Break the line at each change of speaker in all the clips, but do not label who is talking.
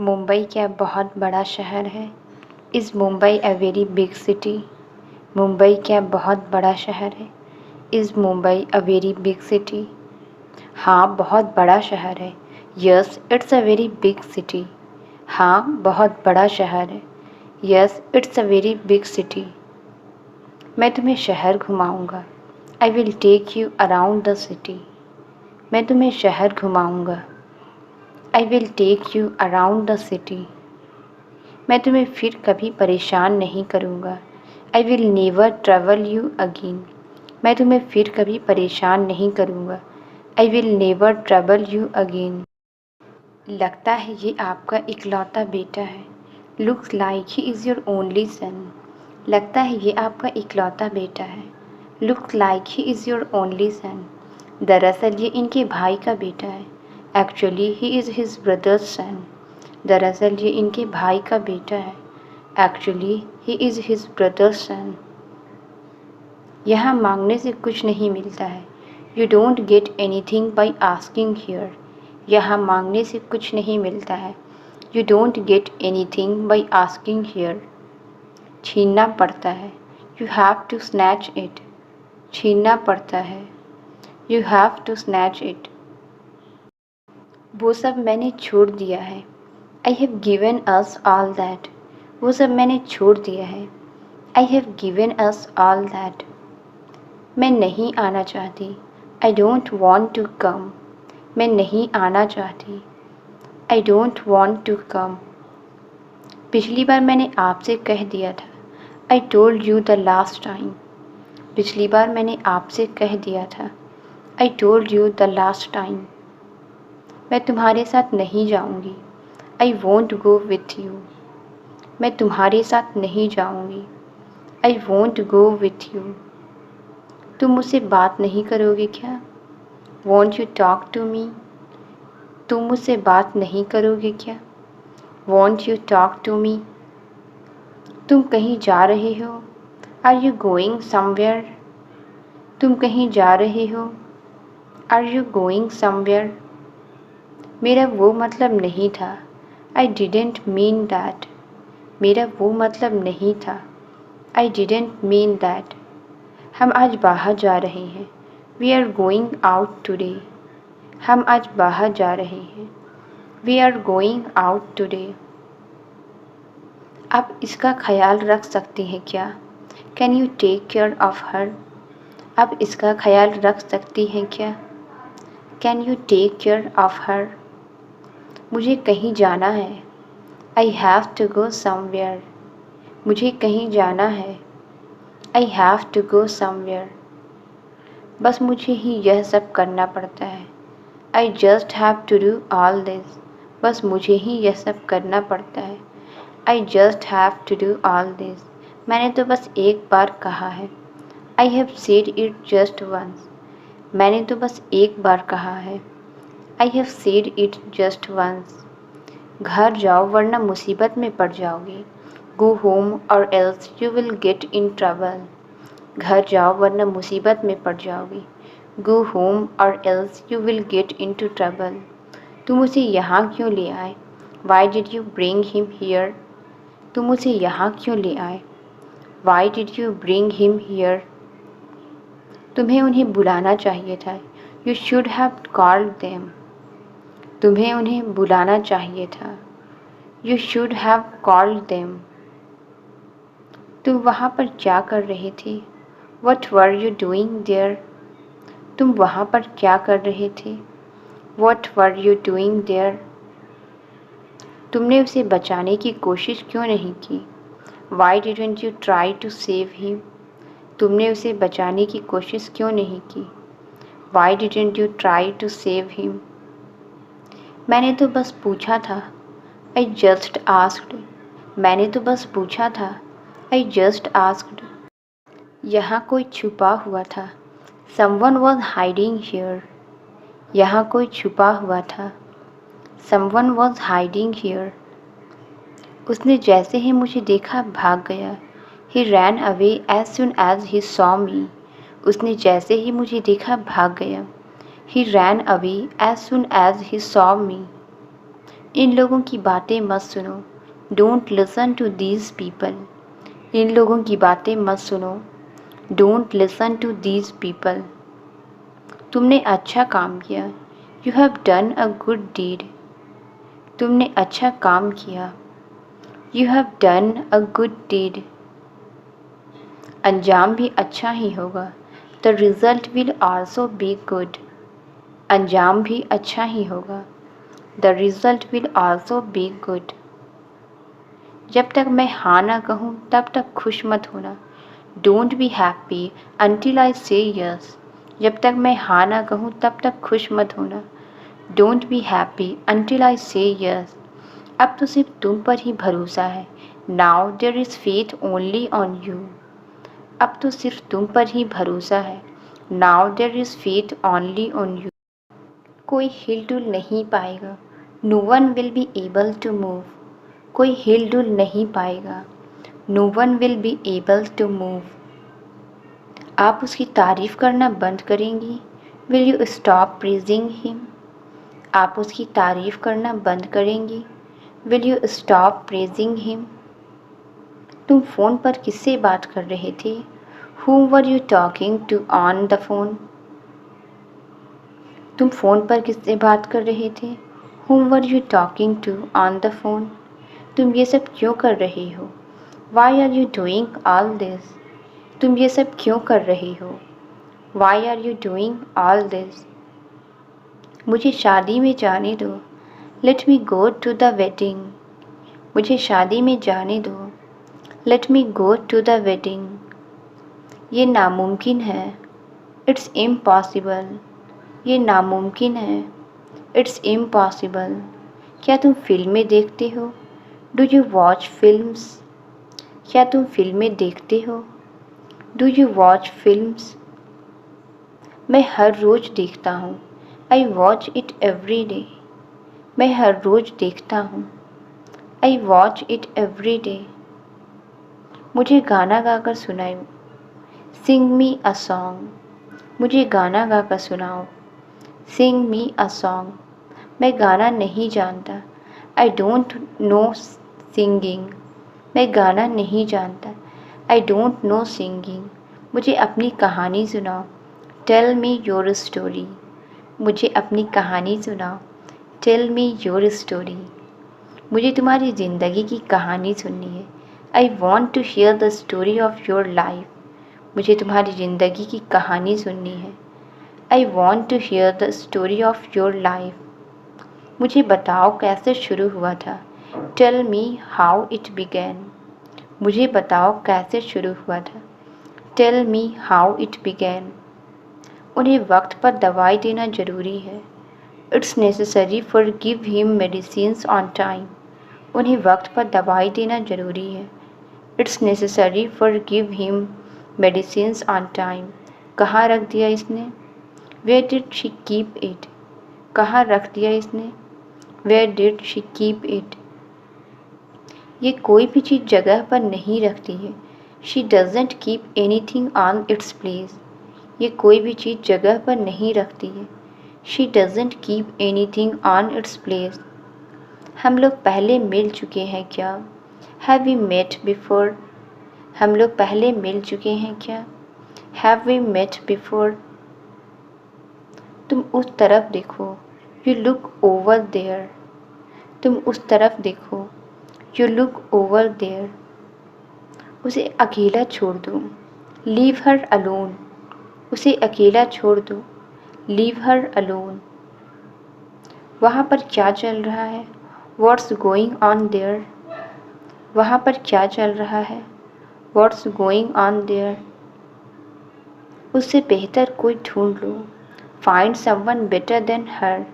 मुंबई क्या बहुत बड़ा शहर है? Is Mumbai a very big city? Mumbai क्या बहुत बड़ा शहर है? Is Mumbai a very big city? हाँ, बहुत बड़ा शहर है। Yes, it's a very big city. हाँ, बहुत बड़ा शहर है। Yes, it's a very big city. मैं तुम्हें शहर घुमाऊंगा। I will take you around the city. मैं तुम्हें शहर घुमाऊंगा। I will take you around the city. मैं तुम्हें फिर कभी परेशान नहीं करूँगा। I will never trouble you again. मैं तुम्हें फिर कभी परेशान नहीं करूँगा। I will never trouble you again. लगता है ये आपका इकलौता बेटा है। Looks like he is your only son. लगता है ये आपका इकलौता बेटा है। Looks like he is your only son. दरअसल ये इनके भाई का बेटा है। Actually he is his brother's son. दरअसल ये इनके भाई का बेटा है। Actually he is his brother's son. यहाँ मांगने से कुछ नहीं मिलता है। You don't get anything by asking here. यहाँ मांगने से कुछ नहीं मिलता है। You don't get anything by asking here. छीनना पड़ता है। You have to snatch it. छीनना पड़ता है। You have to snatch it. वो सब मैंने छोड़ दिया है। I have given us all that. वो सब मैंने छोड़ दिया है। I have given us all that. मैं नहीं आना चाहती। I don't want to come. मैं नहीं आना चाहती। I don't want to come. पिछली बार मैंने आपसे कह दिया था। I told you the last time. पिछली बार मैंने आपसे कह दिया था। I told you the last time. मैं तुम्हारे साथ नहीं जाऊंगी। I won't go with you. मैं तुम्हारे साथ नहीं जाऊंगी। I won't go with you. तुम मुझसे बात नहीं करोगे क्या? Won't you talk to me. तुम मुझसे बात नहीं करोगे क्या? Won't you talk to me. तुम कहीं जा रहे हो? Are you going somewhere. तुम कहीं जा रहे हो? Are you going somewhere. मेरा वो मतलब नहीं था। I didn't mean that. मेरा वो मतलब नहीं था। I didn't mean that. हम आज बाहर जा रहे हैं। We are going out today. हम आज बाहर जा रहे हैं। We are going out today. आप इसका ख्याल रख सकते हैं क्या? Can you take care of her. आप इसका ख्याल रख सकती हैं क्या? Can you take care of her. मुझे कहीं जाना है। I have to go somewhere. मुझे कहीं जाना है। I have to go somewhere. बस मुझे ही यह सब करना पड़ता है। I just have to do all this. बस मुझे ही यह सब करना पड़ता है। I just have to do all this. मैंने तो बस एक बार कहा है। I have said it just once. मैंने तो बस एक बार कहा है। I have said it just once. घर जाओ वरना मुसीबत में पड़ जाओगे। Go home or else you will get in trouble. घर जाओ वरना मुसीबत में पड़ जाओगे। Go home or else you will get in to trouble. तुम उसे यहाँ क्यों ले आए? Why did you bring him here. तुम उसे यहाँ क्यों ले आए? Why did you bring him here. तुम्हें उन्हें बुलाना चाहिए था। You should have called them. तुम्हें उन्हें बुलाना चाहिए था। You should have called them. तुम वहाँ पर क्या कर रहे थे? What were you doing there. तुम वहाँ पर क्या कर रहे थे? What were you doing there. तुमने उसे बचाने की कोशिश क्यों नहीं की? Why didn't you try to save him. तुमने उसे बचाने की कोशिश क्यों नहीं की? Why didn't you try to save him. मैंने तो बस पूछा था। I just asked. मैंने तो बस पूछा था। I just asked. यहाँ कोई छुपा हुआ था। Someone was hiding here. यहाँ कोई छुपा हुआ था। Someone was hiding here. उसने जैसे ही मुझे देखा भाग गया। He ran away as soon as he saw me. उसने जैसे ही मुझे देखा भाग गया। He ran away as soon as he saw me. इन लोगों की बातें मत सुनो, don't listen to these people. इन लोगों की बातें मत सुनो, don't listen to these people. तुमने अच्छा काम किया, you have done a good deed. तुमने अच्छा काम किया, you have done a good deed. अंजाम भी अच्छा ही होगा, the result will also be good. अंजाम भी अच्छा ही होगा, the result will also be good. जब तक मैं हाँ ना कहूँ तब तक खुश मत होना, don't be happy until I से यस। जब तक मैं हाँ ना कहूँ तब तक खुश मत होना, don't be happy until I से यस। अब तो सिर्फ तुम पर ही भरोसा है, now there is faith only on you. अब तो सिर्फ तुम पर ही भरोसा है, now there is faith only on you. कोई हिल डुल नहीं पाएगा, no one will be able to move. कोई हिल डुल नहीं पाएगा, no one will be able to move. आप उसकी तारीफ़ करना बंद करेंगी, will you stop praising him. आप उसकी तारीफ़ करना बंद करेंगी, will you stop praising him. तुम फ़ोन पर किससे बात कर रहे थे, whom were you talking to on the phone? तुम फ़ोन पर किससे बात कर रहे थे, whom were you talking to on the phone? तुम ये सब क्यों कर रहे हो, why are you doing all this? तुम ये सब क्यों कर रहे हो, why are you doing all this? मुझे शादी में जाने दो, let me go to the wedding। मुझे शादी में जाने दो, let me go to the wedding। ये नामुमकिन है, इट्स इम्पॉसिबल। ये नामुमकिन है, इट्स इम्पॉसिबल। क्या तुम फिल्में देखते हो, डू यू वॉच फिल्म्स? क्या तुम फिल्में देखते हो, डू यू वॉच फिल्म्स? मैं हर रोज़ देखता हूँ, I watch it every day. मैं हर रोज़ देखता हूँ, I watch it every day. मुझे गाना गाकर सुनाओ, सिंग मी अ सॉन्ग। मुझे गाना गाकर सुनाओ, सिंग मी अ सॉन्ग। मैं गाना नहीं जानता, आई डोंट नो सिंगिंग। मैं गाना नहीं जानता, आई डोंट नो सिंगिंग। मुझे अपनी कहानी सुनाओ, टेल मी योर स्टोरी। मुझे अपनी कहानी सुनाओ, टेल मी योर स्टोरी। मुझे तुम्हारी ज़िंदगी की कहानी सुननी है, I want to hear the story of your life. मुझे तुम्हारी ज़िंदगी की कहानी सुननी है, I want to hear the story of your life. मुझे बताओ कैसे शुरू हुआ था, tell me how it began. मुझे बताओ कैसे शुरू हुआ था, tell me how it began. उन्हें वक्त पर दवाई देना ज़रूरी है, it's necessary for give him medicines on time. उन्हें वक्त पर दवाई देना ज़रूरी है, it's necessary for give him medicines on time. कहाँ रख दिया इसने, where did she keep it. कहाँ रख दिया इसने, where did she keep it. ये कोई भी चीज़ जगह पर नहीं रखती है, she doesn't keep anything on its place. ये कोई भी चीज़ जगह पर नहीं रखती है, she doesn't keep anything on its place. हम लोग पहले मिल चुके हैं क्या, हैव वी मेट बिफोर। हम लोग पहले मिल चुके हैं क्या, हैव वी मेट बिफोर। तुम उस तरफ देखो, यू लुक ओवर देयर। तुम उस तरफ देखो, यू लुक ओवर देयर। उसे अकेला छोड़ दो, लीव हर अलोन। उसे अकेला छोड़ दो, लीव हर अलोन। वहाँ पर क्या चल रहा है, व्हाट्स गोइंग ऑन देयर। वहाँ पर क्या चल रहा है, व्हाट्स गोइंग ऑन देयर। उससे बेहतर कोई ढूंढ लो, find someone better than her.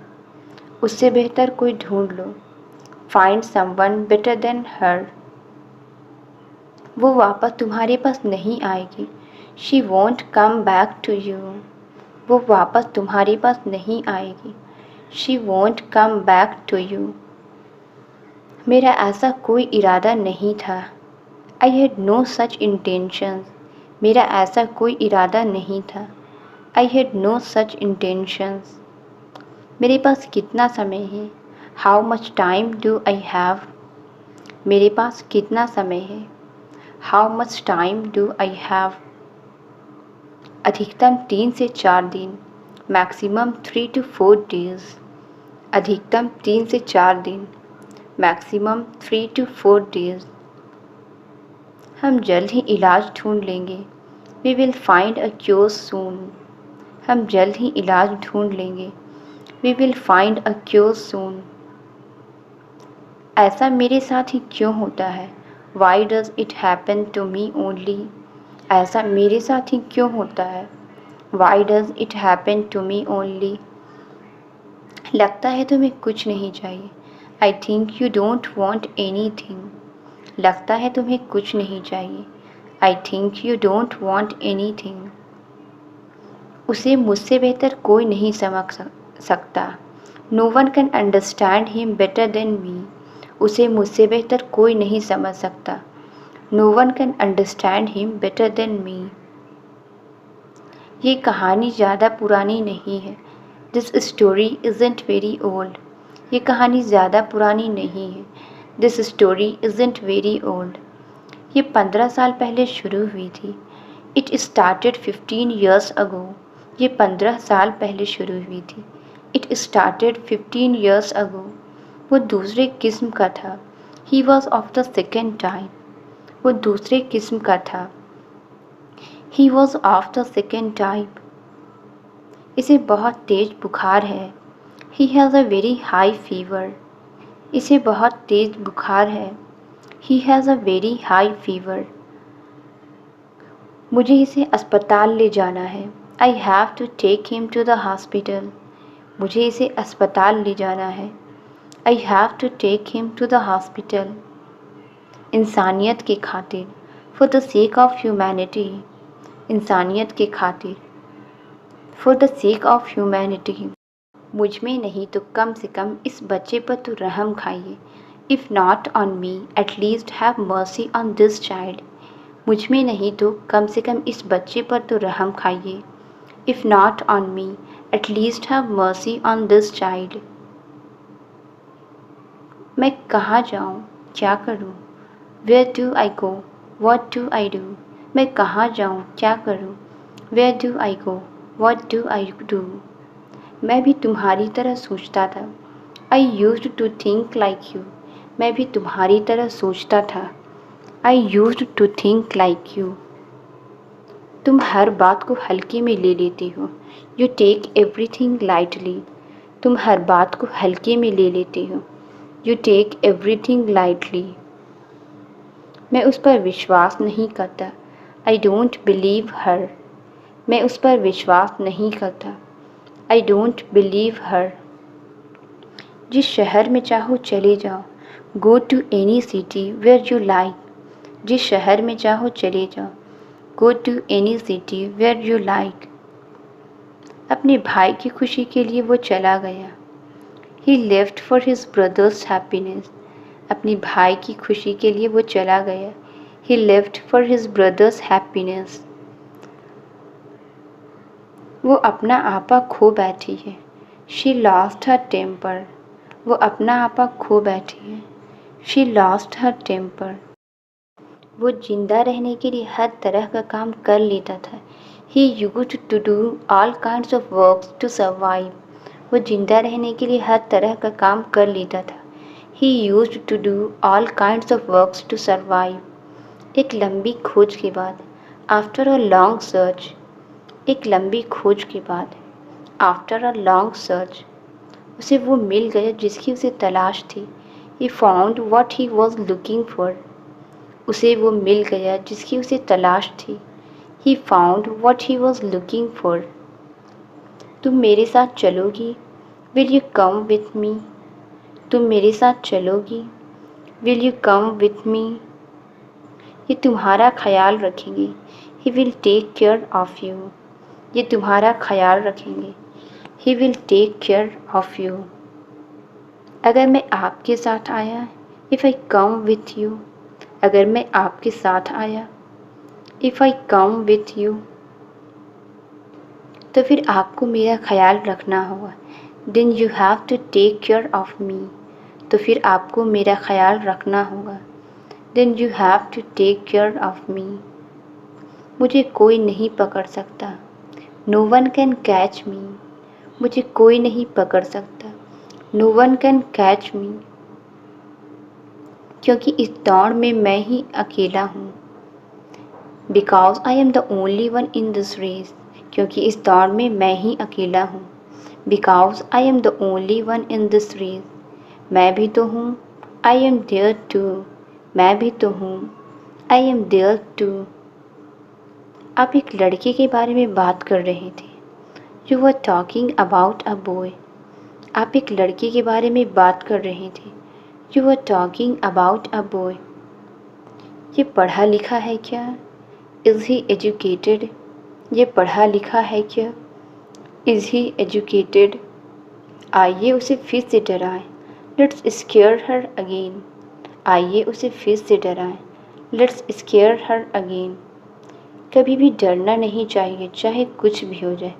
उससे बेहतर कोई ढूंढ लो, find someone better than her. वो वापस तुम्हारे पास नहीं आएगी, she won't come back to you. वो वापस तुम्हारे पास नहीं आएगी, she won't come back to you. मेरा ऐसा कोई इरादा नहीं था, I had no such intentions. मेरा ऐसा कोई इरादा नहीं था, I had no such intentions. मेरे पास कितना समय है, how much time do I have? मेरे पास कितना समय है? How much time do I have? अधिकतम 3 से 4 दिन, मैक्सिमम 3 to 4 days। अधिकतम 3 से 4 दिन, मैक्सिमम 3 to 4 days। हम जल्द ही इलाज ढूंढ लेंगे, we will find a cure soon. हम जल्द ही इलाज ढूंढ लेंगे, we will find a cure soon. ऐसा मेरे साथ ही क्यों होता है? Why does it happen to me only? ऐसा मेरे साथ ही क्यों होता है? Why does it happen to me only? लगता है तुम्हें कुछ नहीं चाहिए, I think you don't want anything. लगता है तुम्हें कुछ नहीं चाहिए, I think you don't want anything. उसे मुझसे बेहतर कोई नहीं समझ सकता, no one can understand him better than me. उसे मुझसे बेहतर कोई नहीं समझ सकता, no one can understand him better than me. ये कहानी ज़्यादा पुरानी नहीं है, this story isn't very old. ये कहानी ज़्यादा पुरानी नहीं है, this story isn't very old. ये 15 साल पहले शुरू हुई थी, इट स्टार्टेड 15 years ago। ये 15 साल पहले शुरू हुई थी, इट स्टार्टेड 15 years ago। वो दूसरे किस्म का था, he was of the second type. वो दूसरे किस्म का था, he was of the second type. इसे बहुत तेज बुखार है, he has a very high fever. इसे बहुत तेज बुखार है, he has a very high fever. मुझे इसे अस्पताल ले जाना है, I have to take him to the hospital. मुझे इसे अस्पताल ले जाना है, I have to take him to the hospital. इंसानियत के खातिर, for the sake of humanity. इंसानियत के खातिर, for the sake of humanity. मुझ में नहीं तो कम से कम इस बच्चे पर तो रहम खाइए, if not on me at least have mercy on this child. मुझ में नहीं तो कम से कम इस बच्चे पर तो रहम खाइए, if not on me at least have mercy on this child. मैं कहाँ जाऊँ, क्या करूँ? Where do I go, what do I do? मैं कहाँ जाऊँ, क्या करूँ? Where do I go, what do I do? मैं भी तुम्हारी तरह सोचता था, I used to think like you. मैं भी तुम्हारी तरह सोचता था, I used to think like you. तुम हर बात को हल्के में ले लेती हो, यू टेक एवरीथिंग लाइटली। तुम हर बात को हल्के में ले लेती हो, यू टेक एवरीथिंग लाइटली। मैं उस पर विश्वास नहीं करता, आई डोंट बिलीव हर। मैं उस पर विश्वास नहीं करता, आई डोंट बिलीव हर। जिस शहर में चाहो चले जाओ, go to any city where you like. जिस शहर में चाहो चले जाओ, go to any city where you like. अपने भाई की खुशी के लिए वो चला गया, he left for his brother's happiness. अपने भाई की खुशी के लिए वो चला गया, he left for his brother's happiness. वो अपना आपा खो बैठी है, शी लॉस्ट हर टेम्पर। वो अपना आपा खो बैठी है, शी लॉस्ट हर टेम्पर। वो जिंदा रहने के लिए हर तरह का काम कर लेता था, he used to do all kinds of works to survive. वो जिंदा रहने के लिए हर तरह का काम कर लेता था, he used to do all kinds of works to survive. एक लंबी खोज के बाद, आफ्टर अ लॉन्ग सर्च। एक लंबी खोज के बाद, आफ्टर अ लॉन्ग सर्च। उसे वो मिल गया जिसकी उसे तलाश थी, he found what he was looking for. उसे वो मिल गया जिसकी उसे तलाश थी, he found what he was looking for. तुम मेरे साथ चलोगी, will you come with me? तुम मेरे साथ चलोगी, will you come with me? ये तुम्हारा ख्याल रखेंगे, he will take care of you. ये तुम्हारा ख्याल रखेंगे, he will take care of you. अगर मैं आपके साथ आया, if I come with you. अगर मैं आपके साथ आया, if I come with you, तो फिर आपको मेरा ख्याल रखना होगा, then you have to take care of me. तो फिर आपको मेरा ख्याल रखना होगा। Then you have to take care of me. मुझे कोई नहीं पकड़ सकता। No one can catch me. मुझे कोई नहीं पकड़ सकता। No one can catch me. क्योंकि इस दौड़ में मैं ही अकेला हूँ। Because I am the only one in this race. क्योंकि इस दौड़ में मैं ही अकेला हूँ। Because I am the only one in this race. मैं भी तो हूँ। I am there too. मैं भी तो हूँ। I am there too. आप एक लड़के के बारे में बात कर रहे थे। You were talking about a boy. आप एक लड़के के बारे में बात कर रहे थे। You were talking about a boy. ये पढ़ा लिखा है क्या? Is he educated. ये पढ़ा लिखा है क्या? Is he educated. आइए उसे फिर से डराएं। Let's scare her again. आइए उसे फिर से डराएं। Let's scare her again. कभी भी डरना नहीं चाहिए, चाहे कुछ भी हो जाए।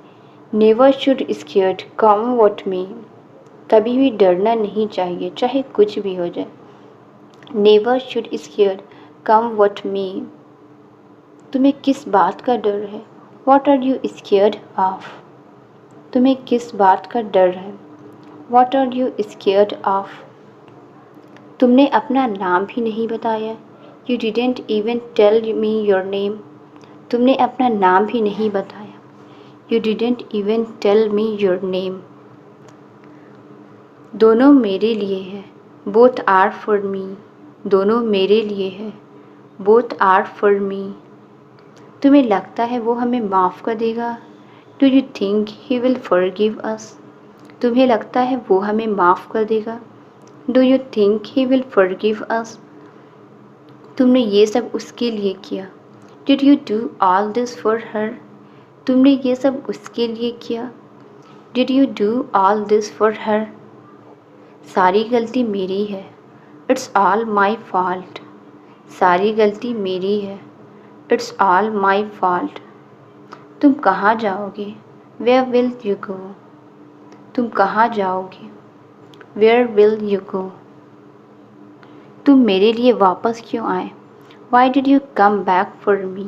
Never should scared come what मे। कभी भी डरना नहीं चाहिए, चाहे कुछ भी हो जाए। Never should scared come what मे। तुम्हें किस बात का डर है? What are you scared of? तुम्हें किस बात का डर है? What are you scared of? तुमने अपना नाम भी नहीं बताया। You didn't even tell me your name. तुमने अपना नाम भी नहीं बताया। You didn't even tell me your name. दोनों मेरे लिए है। Both are for me. दोनों मेरे लिए है। Both are for me. तुम्हें लगता है वो हमें माफ़ कर देगा? Do you think he will forgive us? तुम्हें लगता है वो हमें माफ़ कर देगा? Do you think he will forgive us? तुमने ये सब उसके लिए किया। Did you do all this for her? तुमने ये सब उसके लिए किया। Did you do all this for her? सारी गलती मेरी है। It's all my fault. सारी गलती मेरी है। It's all my fault. तुम कहाँ जाओगे? Where will you go? तुम कहाँ जाओगे? Where will you go? तुम मेरे लिए वापस क्यों आए? Why did you come back for me?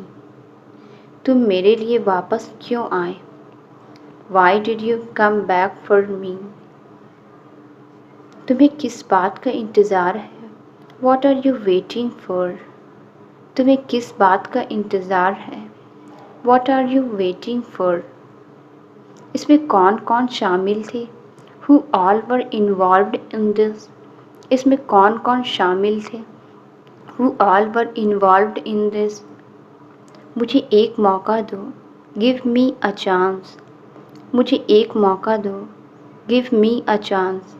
तुम मेरे लिए वापस क्यों आए? Why did you come back for me? तुम्हें किस बात का इंतज़ार है? What are you waiting for? तुम्हें किस बात का इंतज़ार है? What are you waiting for? इसमें कौन कौन शामिल थे? Who all were involved in this? इसमें कौन कौन शामिल थे? Who all were involved in this? मुझे एक मौका दो। Give me a chance. मुझे एक मौका दो। Give me a chance.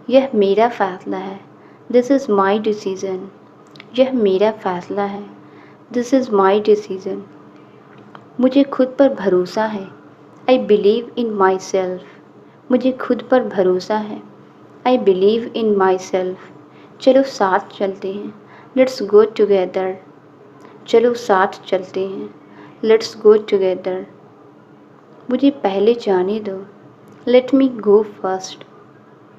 यह मेरा फ़ैसला है। This is my decision. यह मेरा फ़ैसला है। This is my decision. मुझे खुद पर भरोसा है। I believe in myself. मुझे खुद पर भरोसा है। I believe in myself. चलो साथ चलते हैं। Let's go together. चलो साथ चलते हैं। Let's go together. मुझे पहले जाने दो। Let me go first.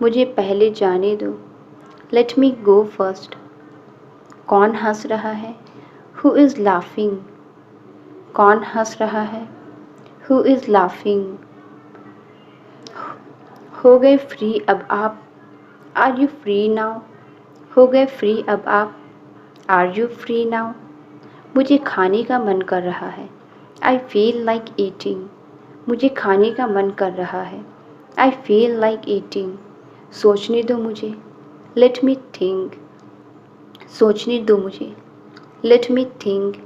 मुझे पहले जाने दो। Let me go first. कौन हंस रहा है? Who is laughing? कौन हंस रहा है? Who is laughing? हो गए फ्री अब आप। Are you free now? हो गए फ्री अब आप। Are you free now? मुझे खाने का मन कर रहा है। I feel like eating. मुझे खाने का मन कर रहा है। I feel like eating. सोचने दो मुझे। Let me think. सोचने दो मुझे। Let me think.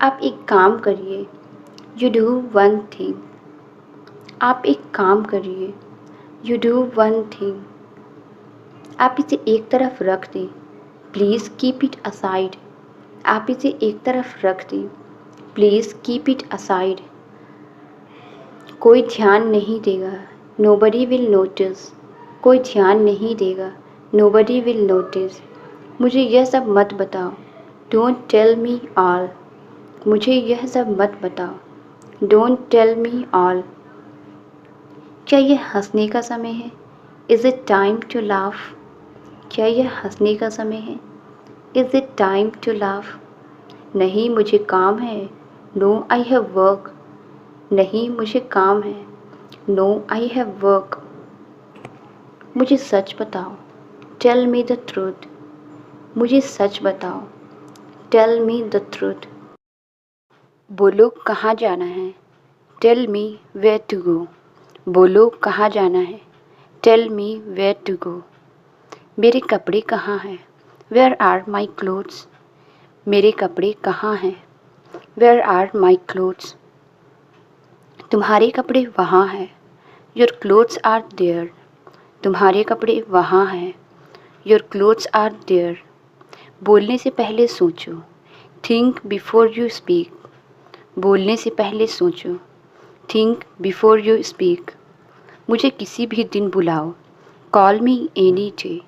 आप एक काम करिए। You do one thing. आप एक काम करिए। You do one thing. आप इसे एक तरफ रख दें। Please keep it aside. आप इसे एक तरफ रख दें। Please keep it aside. कोई ध्यान नहीं देगा। Nobody will notice. कोई ध्यान नहीं देगा। Nobody will notice. मुझे यह सब मत बताओ। Don't tell me all. मुझे यह सब मत बताओ। Don't tell me all. क्या यह हंसने का समय है? Is it time to laugh? क्या यह हंसने का समय है? Is it time to laugh? नहीं मुझे काम है। No I have work. नहीं मुझे काम है। No I have work. मुझे सच बताओ। Tell me the truth. मुझे सच बताओ। Tell me the truth. बोलो कहाँ जाना है? Tell me where to go. बोलो कहाँ जाना है? Tell me where to go. मेरे कपड़े कहाँ हैं? Where are my clothes? मेरे कपड़े कहाँ हैं? Where are my clothes? तुम्हारे कपड़े वहाँ हैं। Your clothes are there. तुम्हारे कपड़े वहाँ हैं। Your clothes are there. बोलने से पहले सोचो। Think before you speak. बोलने से पहले सोचो। Think before you speak. मुझे किसी भी दिन बुलाओ। Call me any day.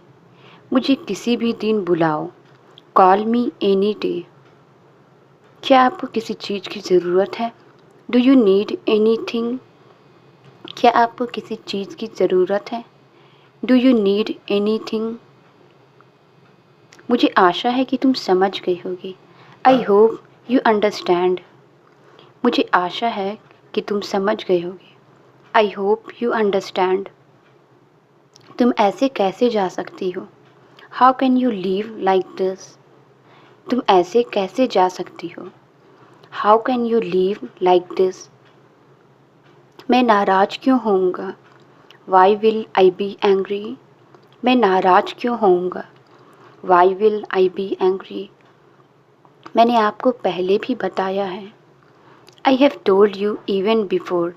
मुझे किसी भी दिन बुलाओ। Call me any day. क्या आपको किसी चीज़ की ज़रूरत है? Do you need any thing? क्या आपको किसी चीज़ की ज़रूरत है? Do you need any thing? मुझे आशा है कि तुम समझ गई होगी। I hope you understand. मुझे आशा है कि तुम समझ गए होगे। I hope you understand. तुम ऐसे कैसे जा सकती हो? How can you leave like this? तुम ऐसे कैसे जा सकती हो? How can you leave like this? मैं नाराज़ क्यों होऊंगा? Why will I be angry? मैं नाराज़ क्यों होऊंगा? Why will I be angry? मैंने आपको पहले भी बताया है। I have told you even before.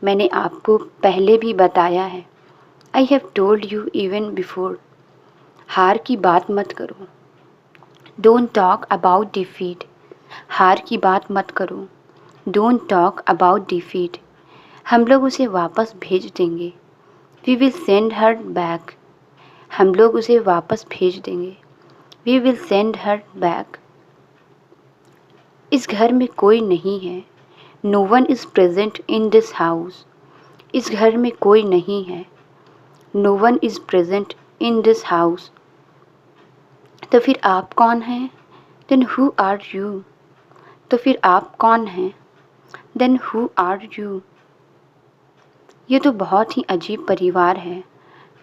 मैंने आपको पहले भी बताया है। I have told you even before. हार की बात मत करो। Don't talk about defeat. हार की बात मत करो। Don't talk about defeat. हम लोग उसे वापस भेज देंगे। We will send her back. हम लोग उसे वापस भेज देंगे। We will send her back. इस घर में कोई नहीं है। No one is present in this house. इस घर में कोई नहीं है। No one is present in this house. तो फिर आप कौन हैं? Then who are you? तो फिर आप कौन हैं? Then who are you? ये तो बहुत ही अजीब परिवार है।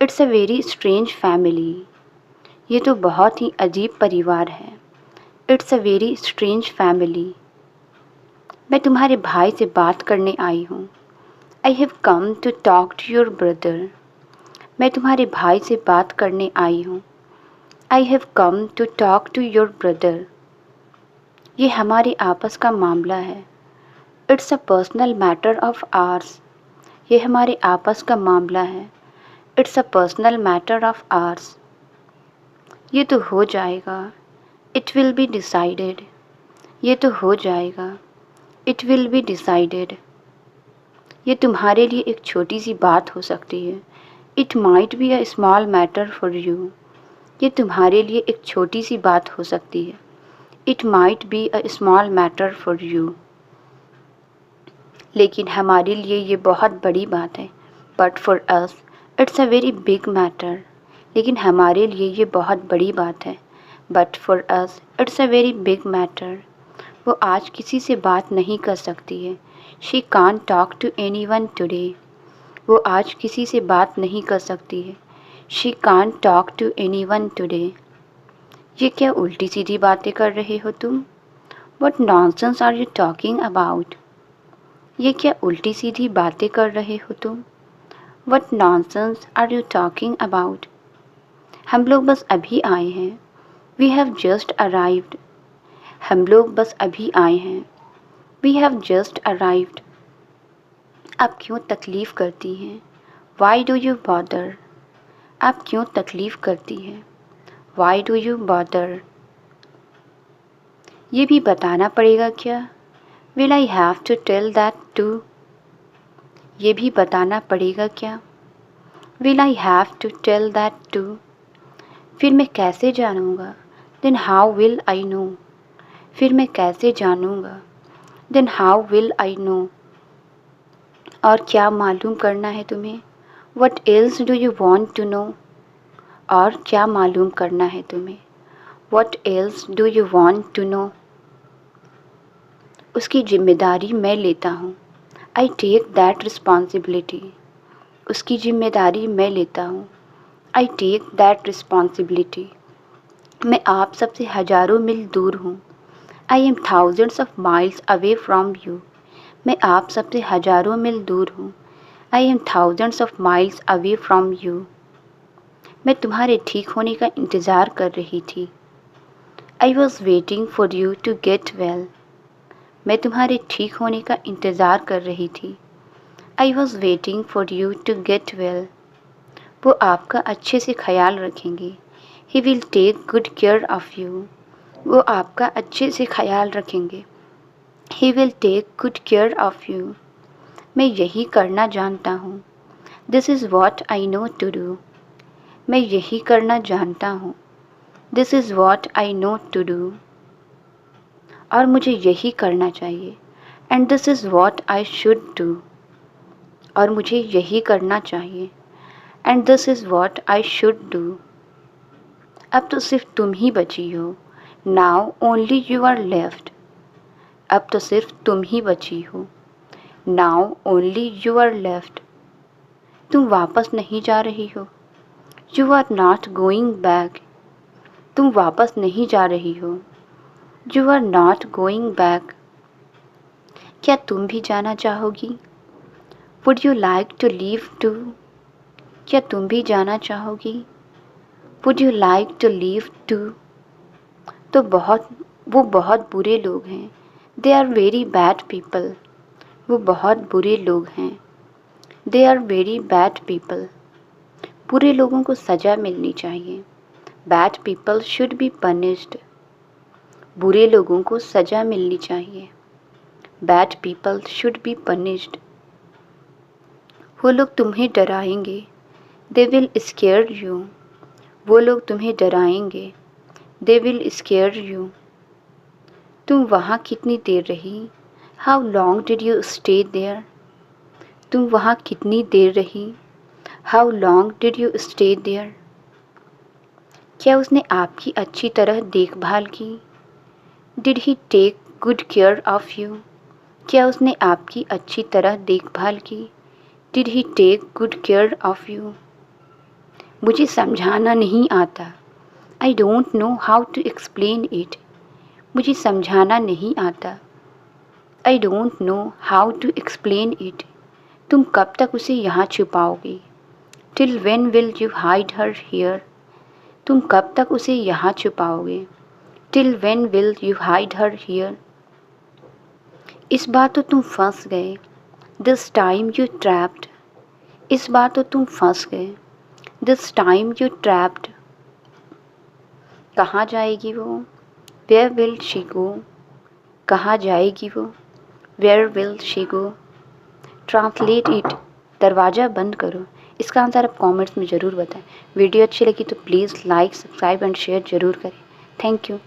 It's a very strange family. ये तो बहुत ही अजीब परिवार है। It's a very strange family. मैं तुम्हारे भाई से बात करने आई हूँ। I have come to talk to your brother. मैं तुम्हारे भाई से बात करने आई हूँ। I have come to talk to your brother. ये हमारे आपस का मामला है। It's a personal matter of ours. ये हमारे आपस का मामला है। It's a personal matter of ours. ये तो हो जाएगा। It will be decided. ये तो हो जाएगा। It will be decided. ये तुम्हारे लिए एक छोटी सी बात हो सकती है। It might be a small matter for you. ये तुम्हारे लिए एक छोटी सी बात हो सकती है। It might be a small matter for you. लेकिन हमारे लिए ये बहुत बड़ी बात है। But for us it's a very big matter. लेकिन हमारे लिए ये बहुत बड़ी बात है। But for us it's a very big matter. वो आज किसी से बात नहीं कर सकती है। She can't talk to anyone today. वो आज किसी से बात नहीं कर सकती है। She can't talk to anyone today. ये क्या उल्टी सीधी बातें कर रहे हो तुम? What nonsense are you talking about? ये क्या उल्टी सीधी बातें कर रहे हो तुम? What nonsense are you talking about? हम लोग बस अभी आए हैं। We have just arrived. हम लोग बस अभी आए हैं। We have just arrived. आप क्यों तकलीफ़ करती हैं? Why do you bother? आप क्यों तकलीफ़ करती हैं? Why do you bother? ये भी बताना पड़ेगा क्या? Will I have to tell that too? ये भी बताना पड़ेगा क्या? Will I have to tell that too? फिर मैं कैसे जानूँगा? Then how will I know? फिर मैं कैसे जानूँगा? Then how will I know? और क्या मालूम करना है तुम्हें? What else do you want to know? और क्या मालूम करना है तुम्हें? What else do you want to know? उसकी जिम्मेदारी मैं लेता हूँ। I take that responsibility. उसकी जिम्मेदारी मैं लेता हूँ। I take that responsibility. मैं आप सबसे हजारों मील दूर हूँ। I am thousands of miles away from you. मैं आप सबसे हजारों मील दूर हूँ। I am thousands of miles away from you. मैं तुम्हारे ठीक होने का इंतज़ार कर रही थी। I was waiting for you to get well. मैं तुम्हारे ठीक होने का इंतज़ार कर रही थी। I was waiting for you to get well. वो आपका अच्छे से ख्याल रखेंगे। He will take good care of you. वो आपका अच्छे से ख्याल रखेंगे। He will take good care of you. मैं यही करना जानता हूँ। This is what I know to do. मैं यही करना जानता हूँ। This is what I know to do. और मुझे यही करना चाहिए। And this is what I should do. और मुझे यही करना चाहिए। And this is what I should do. अब तो सिर्फ तुम ही बची हो। Now only you are left. अब तो सिर्फ तुम ही बची हो। Now only you are left. तुम वापस नहीं जा रही हो। You are not going back. तुम वापस नहीं जा रही हो। You are not going back. क्या तुम भी जाना चाहोगी? Would you like to leave too? क्या तुम भी जाना चाहोगी? Would you like to leave too? तो वो बहुत बुरे लोग हैं। They are very bad people. वो बहुत बुरे लोग हैं। They are very bad people. बुरे लोगों को सज़ा मिलनी चाहिए। Bad people should be punished. बुरे लोगों को सज़ा मिलनी चाहिए। Bad people should be punished. वो लोग तुम्हें डराएंगे। They will scare you. वो लोग तुम्हें डराएंगे। They will scare you. तुम वहाँ कितनी देर रही? How long did you stay there? तुम वहाँ कितनी देर रही? How long did you stay there? क्या उसने आपकी अच्छी तरह देखभाल की? Did he take good care of you? क्या उसने आपकी अच्छी तरह देखभाल की? Did he take good care of you? मुझे समझाना नहीं आता। I don't know how to explain it. मुझे समझाना नहीं आता। I don't know how to explain it. तुम कब तक उसे यहाँ छुपाओगे? Till when will you hide her here? तुम कब तक उसे यहाँ छुपाओगे? Till when will you hide her here? इस बार तो तुम फंस गए। This time you trapped. इस बार तो तुम फंस गए। This time you trapped. कहाँ जाएगी वो? Where will she go? कहाँ जाएगी वो? Where will she go? Translate it. दरवाज़ा बंद करो। इसका आंसर आप कमेंट्स में ज़रूर बताएं। वीडियो अच्छी लगी तो please like, subscribe and share ज़रूर करें। Thank you.